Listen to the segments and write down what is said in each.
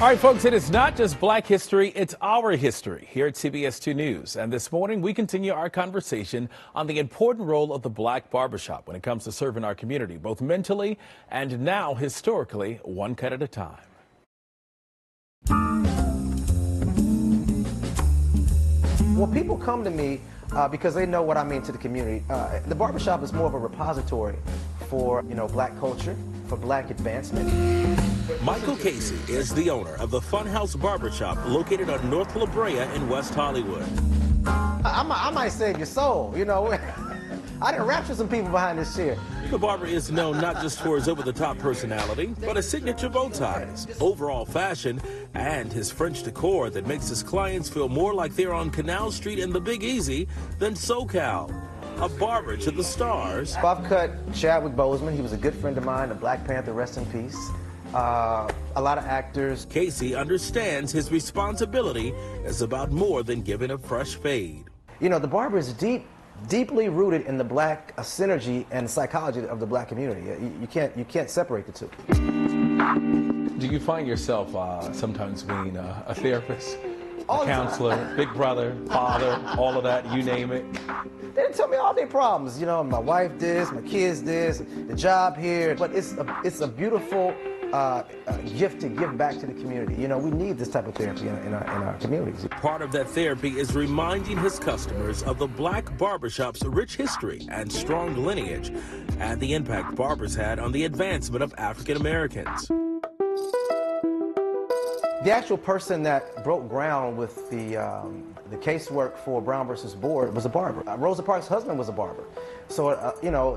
All right, folks, it is not just Black history, it's our history here at CBS 2 News. And this morning, we continue our conversation on the important role of the Black barbershop when it comes to serving our community, both mentally and now historically, one cut at a time. Well, people come to me because they know what I mean to the community. The barbershop is more of a repository for, Black culture, for Black advancement. Michael Casey is the owner of the Funhouse Barbershop located on North La Brea in West Hollywood. I might save your soul, I done raptured some people behind this chair. The barber is known not just for his over-the-top personality, but his signature bow ties, overall fashion, and his French decor that makes his clients feel more like they're on Canal Street in the Big Easy than SoCal. A barber to the stars. I've cut Chadwick Boseman. He was a good friend of mine, the Black Panther, rest in peace. A lot of actors. Casey understands his responsibility is about more than giving a fresh fade. The barber is deeply rooted in the Black synergy and psychology of the Black community. You can't separate the two. Do you find yourself sometimes being a therapist, a counselor, big brother, father, all of that, you name it? They didn't tell me all their problems. My wife this, my kids this, the job here. But it's a beautiful gift to give back to the community. We need this type of therapy in our communities. Part of that therapy is reminding his customers of the Black barbershop's rich history and strong lineage, and the impact barbers had on the advancement of African Americans. The actual person that broke ground with the casework for Brown versus Board was a barber. Rosa Parks' husband was a barber. So,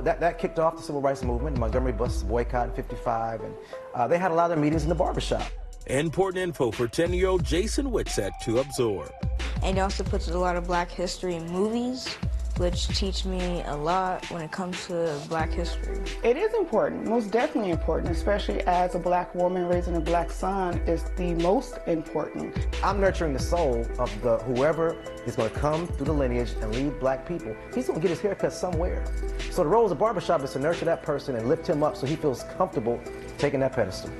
that kicked off the civil rights movement. Montgomery bus boycott in '55, and they had a lot of their meetings in the barbershop. Important info for 10-year-old Jason Whitsett to absorb. And he also puts a lot of Black history in movies, which teach me a lot when it comes to Black history. It is important, most definitely important, especially as a Black woman raising a Black son is the most important. I'm nurturing the soul of whoever is going to come through the lineage and lead Black people. He's going to get his haircut somewhere. So the role of the barbershop is to nurture that person and lift him up so he feels comfortable taking that pedestal.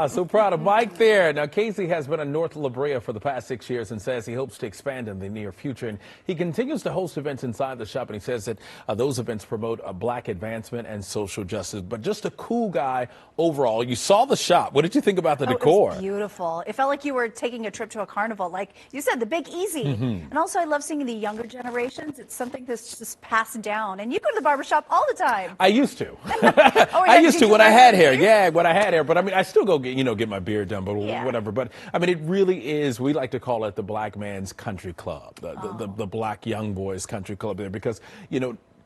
So proud of Mike there. Now, Casey has been in North La Brea for the past 6 years and says he hopes to expand in the near future. And he continues to host events inside the shop, and he says that those events promote Black advancement and social justice. But just a cool guy overall. You saw the shop. What did you think about the decor? It was beautiful. It felt like you were taking a trip to a carnival, like you said, the Big Easy. And also, I love seeing the younger generations. It's something that's just passed down. And you go to the barbershop all the time. I used to. I used to when I had hair. Yeah, when I had hair. But I mean, I still go get my beard done, but whatever. But I mean, it really is. We like to call it the Black man's country club, the Black young boys country club there, because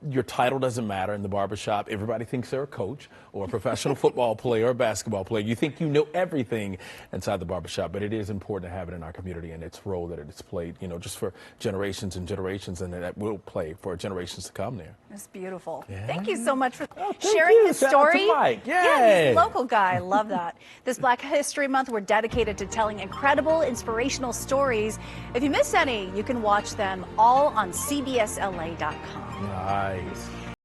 your title doesn't matter in the barbershop. Everybody thinks they're a coach or a professional football player or a basketball player. You think you know everything inside the barbershop, but it is important to have it in our community and its role that it's played, just for generations and generations, and that will play for generations to come there. It's beautiful. Yeah. Thank you so much for sharing his story. Mike. Yeah, he's a local guy. I love that. This Black History Month, we're dedicated to telling incredible, inspirational stories. If you miss any, you can watch them all on CBSLA.com. Nice.